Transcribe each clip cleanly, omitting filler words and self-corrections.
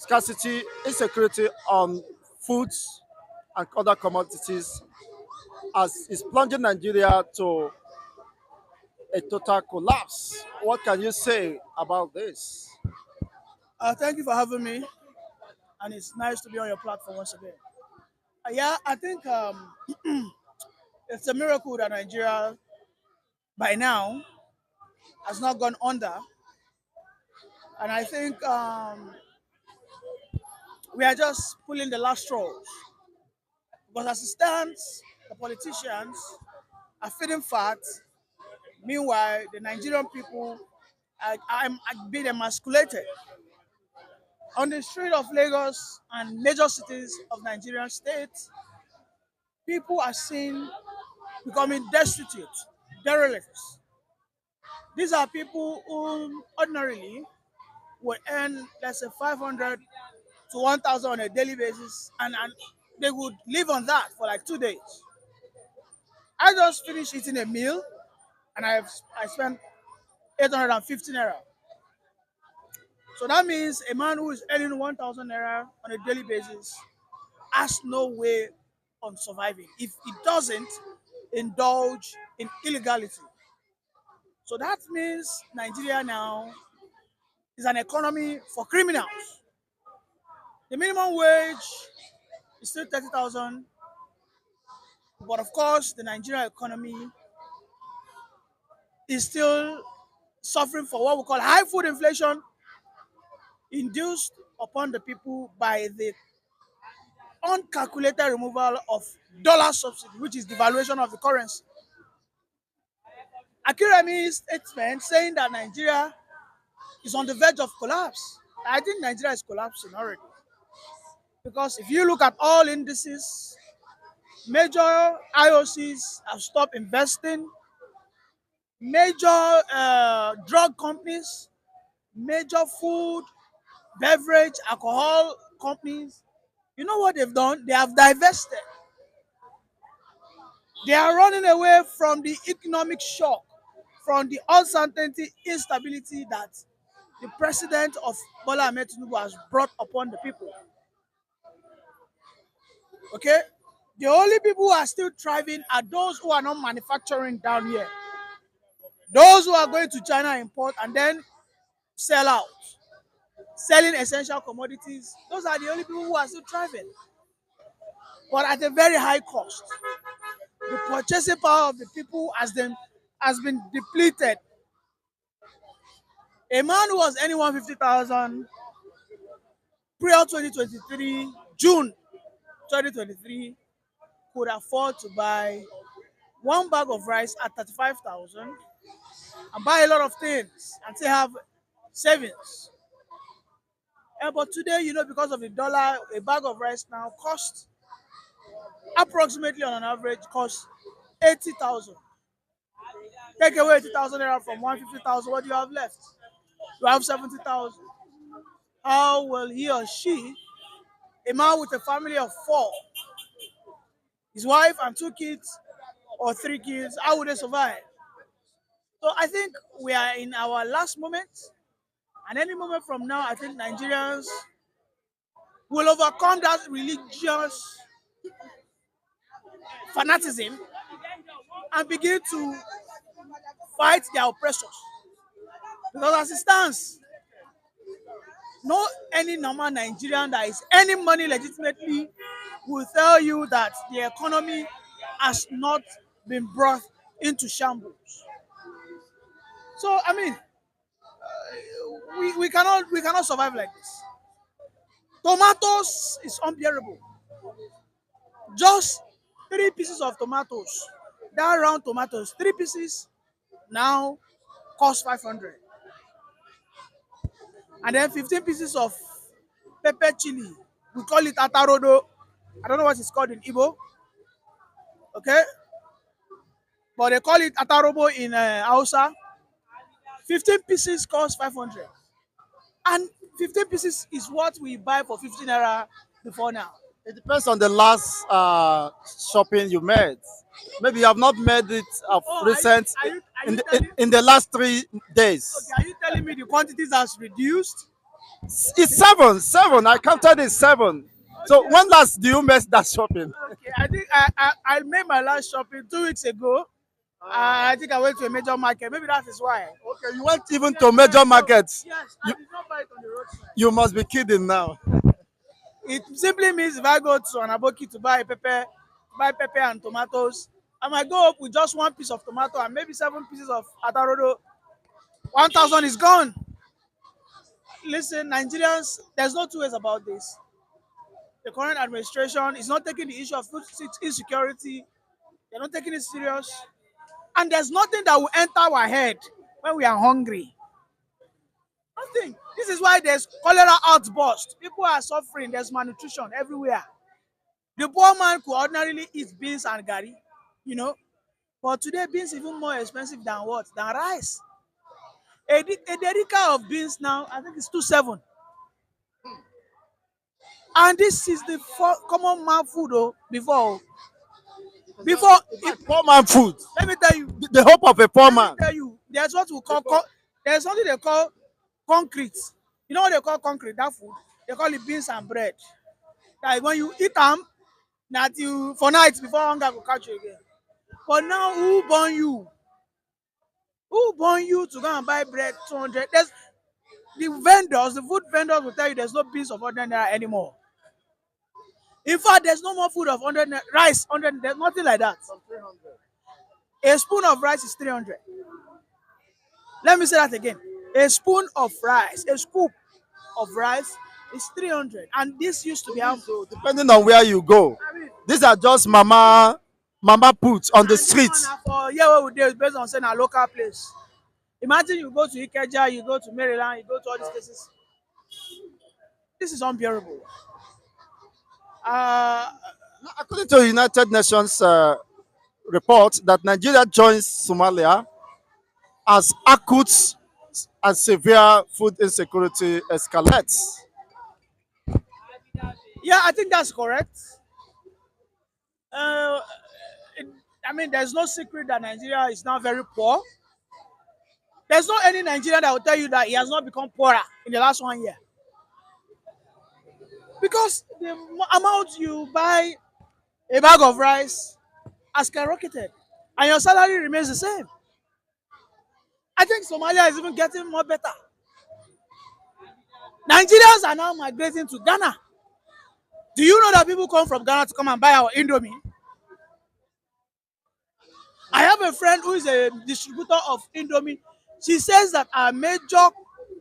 scarcity, insecurity on foods and other commodities as is plunging Nigeria to a total collapse. What can you say about this? Thank you for having me, and it's nice to be on your platform once again. Yeah, I think it's a miracle that Nigeria, by now, has not gone under, and I think we are just pulling the last straws. Because as it stands, the politicians are feeding fat. Meanwhile, the Nigerian people are being emasculated on the street of Lagos and major cities of Nigerian states. People are seen becoming destitute, derelicts. These are people who ordinarily would earn, let's say, 500 to 1,000 on a daily basis, and they would live on that for like 2 days. I just finished eating a meal, and I spent 850 naira. So that means a man who is earning 1,000 naira on a daily basis has no way on surviving if he doesn't indulge in illegality. So that means Nigeria now is an economy for criminals. The minimum wage is still 30,000, but of course, the Nigerian economy is still suffering for what we call high food inflation induced upon the people by the uncalculated removal of dollar subsidy, which is devaluation of the currency. Akiremi's statement saying that Nigeria is on the verge of collapse. I think Nigeria is collapsing already. Because if you look at all indices, major IOCs have stopped investing, major drug companies, major food, beverage, alcohol companies. You know what they've done? They have divested. They are running away from the economic shock, from the uncertainty, instability that the president of Bola Ahmed Tinubu has brought upon the people. Okay? The only people who are still thriving are those who are not manufacturing down here. Those who are going to China import and then sell out, selling essential commodities. Those are the only people who are still thriving, but at a very high cost. The purchasing power of the people has been depleted. A man who was earning 150,000 prior 2023, June 2023, could afford to buy one bag of rice at 35,000 and buy a lot of things and still have savings. But today, because of the dollar, a bag of rice now costs approximately on an average costs 80,000. Take away 80,000 naira from 150,000, what do you have left? You have 70,000. How will he or she, a man with a family of four, his wife and two kids or three kids, how would they survive? So I think we are in our last moment, and any moment from now, I think Nigerians will overcome that religious fanaticism and begin to fight their oppressors. Because as it stands, no any normal Nigerian that is earning money legitimately will tell you that the economy has not been brought into shambles. So I mean, we cannot survive like this. Tomatoes is unbearable. Just three pieces of tomatoes, that round tomatoes, three pieces now cost 500, and then 15 pieces of pepper chili. We call it atarodo. I don't know what it's called in Igbo. Okay, but they call it atarobo in Hausa. 15 pieces cost 500, and 15 pieces is what we buy for 15 naira before now. It depends on the last shopping you made. Maybe you have not made it of Oh, recent are you telling? in the last 3 days. Okay, are you telling me the quantities has reduced? It's seven, seven. I counted it seven. So Okay. when last do you make that shopping? Okay. I think I made my last shopping 2 weeks ago. I think I went to a major market. Maybe that is why. Okay, you went even Yeah, to yeah. major So markets. yes, I You did not buy it on the roadside. you must be kidding now. It simply means if I go to an aboki to buy pepper and tomatoes, I might go up with just one piece of tomato and maybe 7 pieces of atarodo. 1,000 is gone. Listen, Nigerians, there's no two ways about this. The current administration is not taking the issue of food insecurity. They're not taking it serious. And there's nothing that will enter our head when we are hungry. Nothing. This is why there's cholera outburst. People are suffering. There's malnutrition everywhere. The poor man could ordinarily eat beans and gari, you know. But today, beans even more expensive than what? Than rice. A dedica of beans now, I think it's 2.7. And this is the common man food before. Before, It's like poor man food. let me tell you, The hope of a poor let me man. tell you, there's what we call, there's something they call concrete. You know what they call concrete, that food? They call it beans and bread. That when you eat them, that you, for night before hunger will catch you again. But now, who born you? Who born you to go and buy bread 200? There's the food vendors will tell you there's no beans of 100 naira anymore. In fact, there's no more food of 100 naira, rice 100, there's nothing like that. A spoon of rice is 300. Let me say that again. A spoon of rice, a scoop of rice is 300. And this used to be how. So depending on where you go, I mean, these are just mama puts on the and this one streets. na for here where we dey is based on saying a local place. Imagine you go to Ikeja, you go to Maryland, you go to all these places. This is unbearable. Uh, According to United Nations report that Nigeria joins Somalia as acute and severe food insecurity escalates. yeah, I think that's correct. Uh, it, I mean, there's no secret that Nigeria is now very poor. There's not any Nigerian that will tell you that he has not become poorer in the last 1 year. Because the amount you buy a bag of rice has skyrocketed and your salary remains the same. I think Somalia is even getting more better. Nigerians are now migrating to Ghana. Do you know that people come from Ghana to come and buy our Indomie? I have a friend who is a distributor of Indomie. She says that our major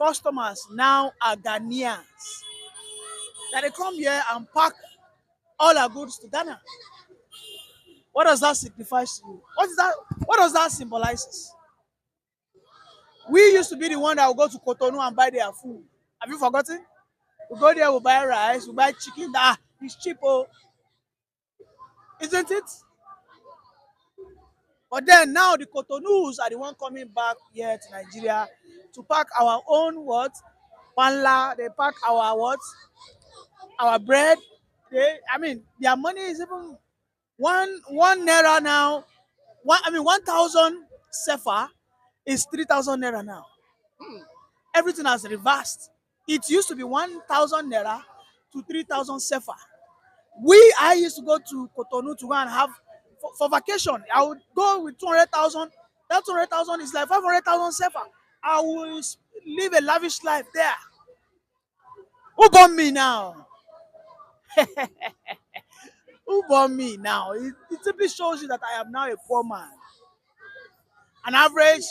customers now are Ghanaians. That they come here and pack all our goods to Ghana. What does that signify to you? What is that? What does that symbolize? We used to be the one that would go to Cotonou and buy their food. Have you forgotten? We go there, we buy rice, we buy chicken. It's cheap, oh, isn't it? But then now the Cotonous are the one coming back here to Nigeria to pack our own what? Panla. They pack our what? Our bread. I mean, their money is even one naira now. 1,000 sefa is 3,000 naira now. Everything has reversed. It used to be 1,000 naira to 3,000 sefa. I used to go to Cotonou to go and have for vacation. I would go with 200,000. That 200,000 is like 500,000 sefa. I will live a lavish life there. Who born me now? Who born me now? It simply shows you that I am now a poor man. An average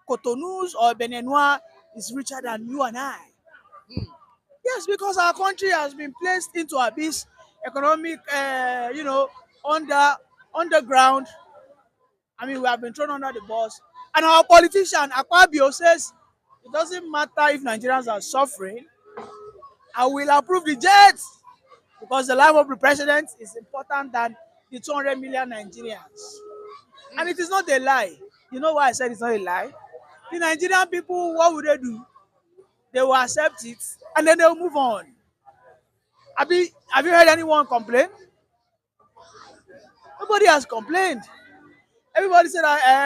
Cotonous or Benenois is richer than you and I. Yes, because our country has been placed into abyss, economic, under underground. I mean, we have been thrown under the bus. And our politician, Akpabio, says it doesn't matter if Nigerians are suffering, I will approve the jets because the life of the president is important than the 200 million Nigerians. And it is not a lie. You know why I said it's not a lie? The Nigerian people, what would they do? They will accept it and then they will move on. Have you heard anyone complain? Nobody has complained. Everybody said,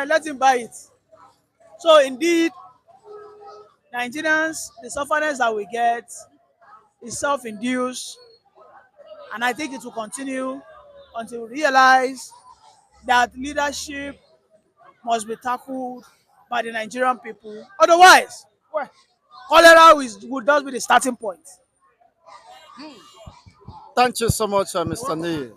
let him buy it. So indeed, Nigerians, the suffering that we get is self-induced, and I think it will continue until we realize that leadership must be tackled by the Nigerian people. Otherwise, well, cholera will just be the starting point. Thank you so much, You're Mr. welcome. Nee.